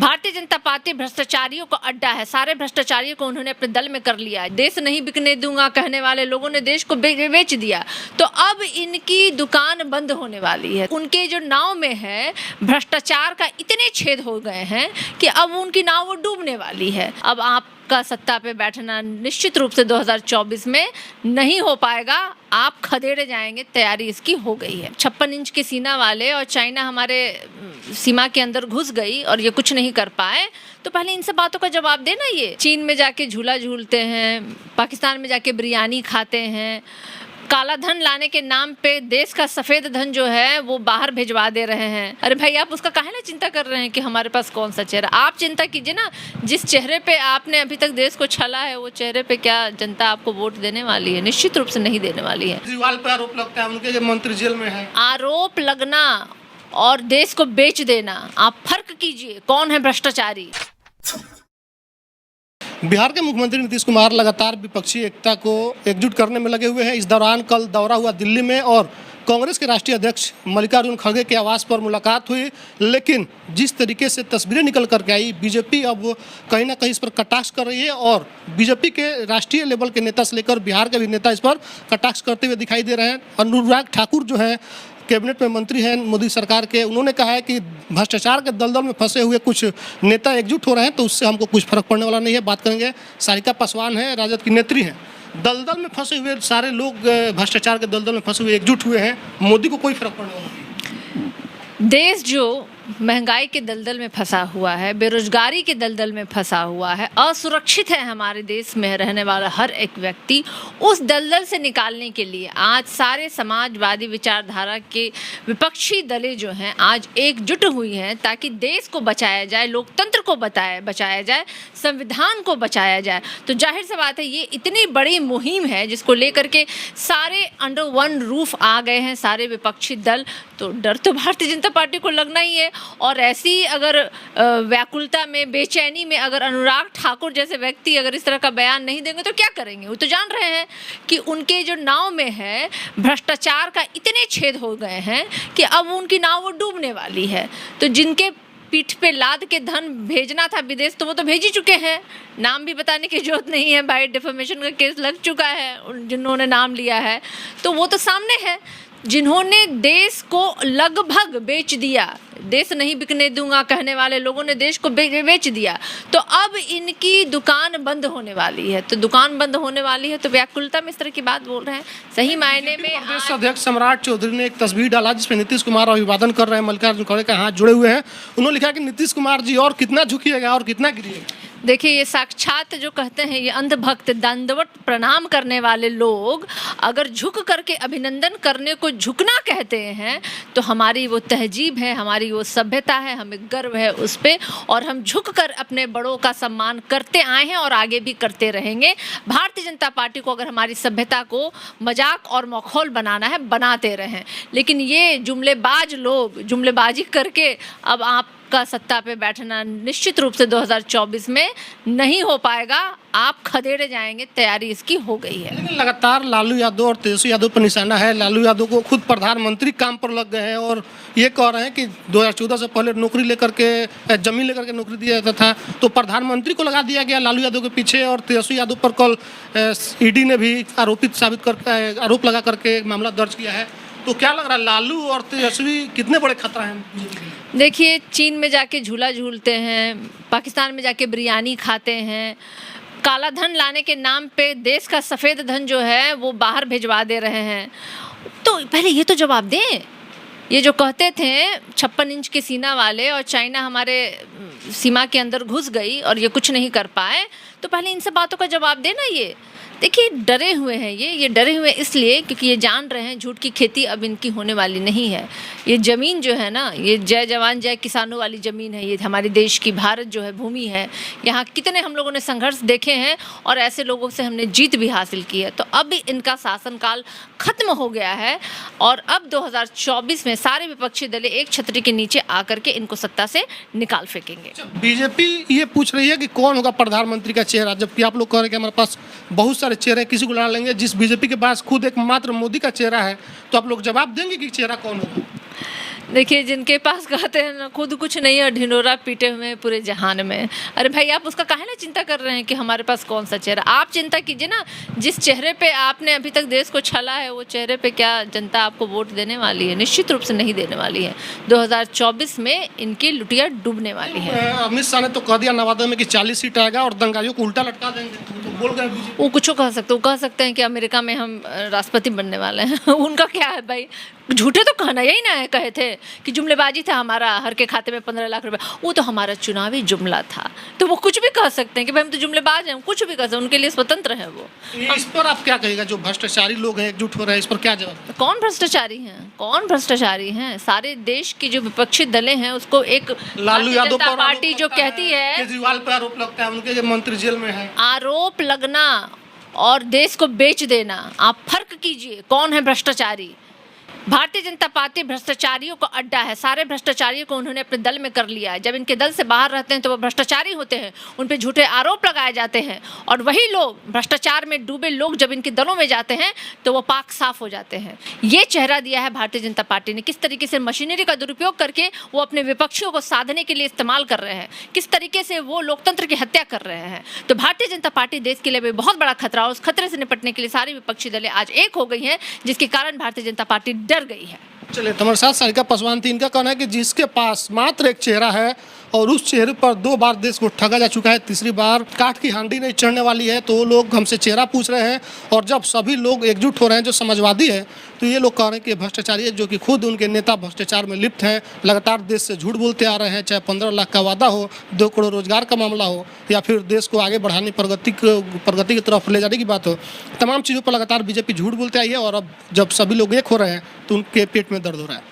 Bharatiya Janata party भ्रष्टाचारियों का अड्डा है। सारे भ्रष्टाचारियों को उन्होंने अपने दल में कर लिया है। देश नहीं बिकने दूंगा कहने वाले लोगों ने देश को बेच दिया। तो अब इनकी दुकान बंद होने वाली है। उनके जो नाव में है भ्रष्टाचार का इतने छेद हो गए हैं कि अब उनकी नाव वो डूबने वाली है। अब आपका सत्ता पे बैठना निश्चित रूप से 2024 में नहीं हो पाएगा। आप खदेड़े जाएंगे, तैयारी इसकी हो गई है। 56 इंच के सीना वाले और चाइना हमारे सीमा के अंदर घुस गई और ये कुछ नहीं कर पाए, तो पहले इन सब बातों का जवाब देना। ये चीन में जाके झूला झूलते हैं, पाकिस्तान में जाके बिरयानी खाते हैं, काला धन लाने के नाम पे देश का सफेद धन जो है वो बाहर भिजवा दे रहे हैं। अरे भाई, आप उसका काहे ना चिंता कर रहे हैं कि हमारे पास कौन सा चेहरा। आप चिंता कीजिए ना, जिस चेहरे पे आपने अभी तक देश को छला है वो चेहरे पे क्या जनता आपको वोट देने वाली है? निश्चित रूप से नहीं देने वाली है। केजरीवाल पे आरोप लगता है उनके मंत्री जेल में है। आरोप लगना और देश को बेच देना, आप फर्क कीजिए कौन है भ्रष्टाचारी। बिहार के मुख्यमंत्री नीतीश कुमार लगातार विपक्षी एकता को एकजुट करने में लगे हुए हैं। इस दौरान कल दौरा हुआ दिल्ली में और कांग्रेस के राष्ट्रीय अध्यक्ष मल्लिकार्जुन खड़गे के आवास पर मुलाकात हुई, लेकिन जिस तरीके से तस्वीरें निकल करके आई, बीजेपी अब कहीं ना कहीं इस पर कटाक्ष कर रही है और बीजेपी के राष्ट्रीय लेवल के नेता से लेकर बिहार के भी नेता इस पर कटाक्ष करते हुए दिखाई दे रहे हैं। अनुराग ठाकुर जो है कैबिनेट में मंत्री हैं मोदी सरकार के, उन्होंने कहा है कि भ्रष्टाचार के दलदल में फंसे हुए कुछ नेता एकजुट हो रहे हैं तो उससे हमको कुछ फर्क पड़ने वाला नहीं है। बात करेंगे, सारिका पासवान है, राजद की नेत्री हैं। दलदल में फंसे हुए सारे लोग भ्रष्टाचार के दलदल में फंसे हुए एकजुट हुए हैं, मोदी को कोई फर्क पड़ने वाला नहीं। देश जो महंगाई के दलदल में फंसा हुआ है, बेरोजगारी के दलदल में फंसा हुआ है, असुरक्षित है हमारे देश में रहने वाला हर एक व्यक्ति, उस दलदल से निकालने के लिए आज सारे समाजवादी विचारधारा के विपक्षी दलें जो हैं आज एकजुट हुई हैं ताकि देश को बचाया जाए, लोकतंत्र को बचाया जाए, संविधान को बचाया जाए। तो जाहिर सी बात है ये इतनी बड़ी मुहिम है जिसको लेकर के सारे अंडर वन रूफ आ गए हैं सारे विपक्षी दल। तो डर तो भारतीय जनता पार्टी को लगना ही है। और ऐसी अगर व्याकुलता में, बेचैनी में अगर अनुराग ठाकुर जैसे व्यक्ति अगर इस तरह का बयान नहीं देंगे तो क्या करेंगे? वो तो जान रहे हैं कि उनके जो नाव में है भ्रष्टाचार का इतने छेद हो गए हैं कि अब उनकी नाव वो डूबने वाली है। तो जिनके पीठ पे लाद के धन भेजना था विदेश तो वो तो भेज ही चुके हैं। नाम भी बताने की जरूरत नहीं है, भाई डिफेमेशन का केस लग चुका है जिन्होंने नाम लिया है, तो वो तो सामने है। जिन्होंने देश को लगभग बेच दिया, देश नहीं बिकने दूंगा कहने वाले लोगों ने देश को बेच दिया, तो अब इनकी दुकान बंद होने वाली है। तो दुकान बंद होने वाली है तो व्याकुलता में इस तरह की बात बोल रहे हैं। सही मायने में प्रदेश अध्यक्ष सम्राट चौधरी ने एक तस्वीर डाला जिसमें नीतीश कुमार अभिवादन कर रहे हैं, मल्लिकार्जुन खड़गे का हाथ जुड़े हुए हैं। उन्होंने लिखा कि नीतीश कुमार जी और कितना झुकिएगा और कितना गिरिएगा। देखिए, ये साक्षात जो कहते हैं ये अंधभक्त दंडवत प्रणाम करने वाले लोग अगर झुक करके अभिनंदन करने को झुकना कहते हैं तो हमारी वो तहजीब है, हमारी वो सभ्यता है, हमें गर्व है उस पर और हम झुक कर अपने बड़ों का सम्मान करते आए हैं और आगे भी करते रहेंगे। भारतीय जनता पार्टी को अगर हमारी सभ्यता को मजाक और मखौल बनाना है बनाते रहें, लेकिन ये जुमलेबाज लोग जुमलेबाजी करके अब आपका सत्ता पे बैठना निश्चित रूप से 2024 में नहीं हो पाएगा। आप खदेड़े जाएंगे, तैयारी इसकी हो गई है। लेकिन लगातार लालू यादव और तेजस्वी यादव पर निशाना है। लालू यादव को खुद प्रधानमंत्री काम पर लग गए हैं और ये कह रहे हैं कि 2014 से पहले नौकरी लेकर के, जमीन लेकर के नौकरी दिया जाता था, तो प्रधानमंत्री को लगा दिया गया लालू यादव के पीछे। और तेजस्वी यादव पर कल ईडी ने भी आरोप लगा करके मामला दर्ज किया है। तो क्या लग रहा है, लालू और तेजस्वी कितने बड़े खतरा हैं? देखिए, चीन में जाके झूला झूलते हैं, पाकिस्तान में जाके बिरयानी खाते हैं, काला धन लाने के नाम पे देश का सफ़ेद धन जो है वो बाहर भिजवा दे रहे हैं। तो पहले ये तो जवाब दें। ये जो कहते थे 56 इंच के सीना वाले और चाइना हमारे सीमा के अंदर घुस गई और ये कुछ नहीं कर पाए, तो पहले इन सब बातों का जवाब देना। ये देखिए, डरे हुए हैं ये डरे हुए इसलिए क्योंकि ये जान रहे हैं झूठ की खेती अब इनकी होने वाली नहीं है। ये ज़मीन जो है ना, ये जय जवान जय किसानों वाली ज़मीन है। ये हमारे देश की भारत जो है भूमि है, यहाँ कितने हम लोगों ने संघर्ष देखे हैं और ऐसे लोगों से हमने जीत भी हासिल की है। तो अब इनका शासनकाल खत्म हो गया है और अब 2024 में सारे विपक्षी दल एक छतरी के नीचे आकर के इनको सत्ता से निकाल फेंकेंगे। बीजेपी ये पूछ रही है कि कौन होगा प्रधानमंत्री का चेहरा, जबकि आप लोग कह रहे हैं कि हमारे पास बहुत सारे चेहरे, किसी को लड़ा लेंगे। जिस बीजेपी के पास खुद एकमात्र मोदी का चेहरा है, तो आप लोग जवाब देंगे कि चेहरा कौन होगा? देखिए, जिनके पास कहते हैं ना खुद कुछ नहीं है, ढिंढोरा पीटे हुए हैं पूरे जहान में। अरे भाई, आप उसका काहे ना चिंता कर रहे हैं कि हमारे पास कौन सा चेहरा। आप चिंता कीजिए ना, जिस चेहरे पे आपने अभी तक देश को छला है, वो चेहरे पे क्या जनता आपको वोट देने वाली है? निश्चित रूप से नहीं देने वाली है। 2024 में इनकी लुटिया डूबने वाली है। अमित शाह ने तो कह दिया नवादा में कि 40 सीट आएगा और दंगाइयों को उल्टा लटका देंगे, तो बोल गए बीजेपी। वो कुछ कह सकते, वो कह सकते हैं कि अमेरिका में हम राष्ट्रपति बनने वाले हैं। उनका क्या है भाई, झूठे तो कहना यही ना है। कहे थे कि जुमलेबाजी था हमारा, हर के खाते में 15 लाख रुपए, वो तो हमारा चुनावी जुमला था। तो वो कुछ भी कह सकते हैं कि भाई हम तो जुमलेबाज हैं, कुछ भी कह सकते हैं, उनके लिए स्वतंत्र है वो। इस पर आप क्या कहेगा, जो भ्रष्टाचारी लोग हैं एकजुट हो रहे हैं, इस पर क्या जवाब? कौन भ्रष्टाचारी हैं? कौन भ्रष्टाचारी हैं? सारे देश की जो विपक्षी दलें हैं उसको एक लालू भारतीय यादव जनता पर पार्टी जो कहती है, केजरीवाल पर आरोप लगता है, उनके जो मंत्री जेल में है। आरोप लगना और देश को बेच देना, आप फर्क कीजिए। कौन है भ्रष्टाचारी? भारतीय जनता पार्टी भ्रष्टाचारियों का अड्डा है। सारे भ्रष्टाचारियों को उन्होंने अपने दल में कर लिया है। जब इनके दल से बाहर रहते हैं तो वो भ्रष्टाचारी होते हैं, उन पे झूठे आरोप लगाए जाते हैं, और वही लोग, भ्रष्टाचार में डूबे लोग, जब इनके दलों में जाते हैं तो वो पाक साफ हो जाते हैं। ये चेहरा दिया है भारतीय जनता पार्टी ने। किस तरीके से मशीनरी का दुरुपयोग करके वो अपने विपक्षियों को साधने के लिए इस्तेमाल कर रहे हैं, किस तरीके से वो लोकतंत्र की हत्या कर रहे हैं। तो भारतीय जनता पार्टी देश के लिए भी बहुत बड़ा खतरा, और उस खतरे से निपटने के लिए सारी विपक्षी दलें आज एक हो गई हैं, जिसके कारण भारतीय जनता पार्टी डर गई है। चलिए, हमारे साथ सारिका पासवान थी। इनका कहना है कि जिसके पास मात्र एक चेहरा है और उस चेहरे पर 2 बार देश को ठगा जा चुका है, तीसरी बार काठ की हांडी नहीं चढ़ने वाली है, तो वो लोग हमसे चेहरा पूछ रहे हैं। और जब सभी लोग एकजुट हो रहे हैं जो समाजवादी है, तो ये लोग कह रहे हैं कि भ्रष्टाचारी है, जो कि खुद उनके नेता भ्रष्टाचार में लिप्त हैं, लगातार देश से झूठ बोलते आ रहे हैं। चाहे 15 लाख का वादा हो, 2 करोड़ रोजगार का मामला हो, या फिर देश को आगे बढ़ाने, प्रगति की तरफ ले जाने की बात हो, तमाम चीज़ों पर लगातार बीजेपी झूठ बोलते आई है। और अब जब सभी लोग एक हो रहे हैं तो उनके पेट में दर्द हो रहा है।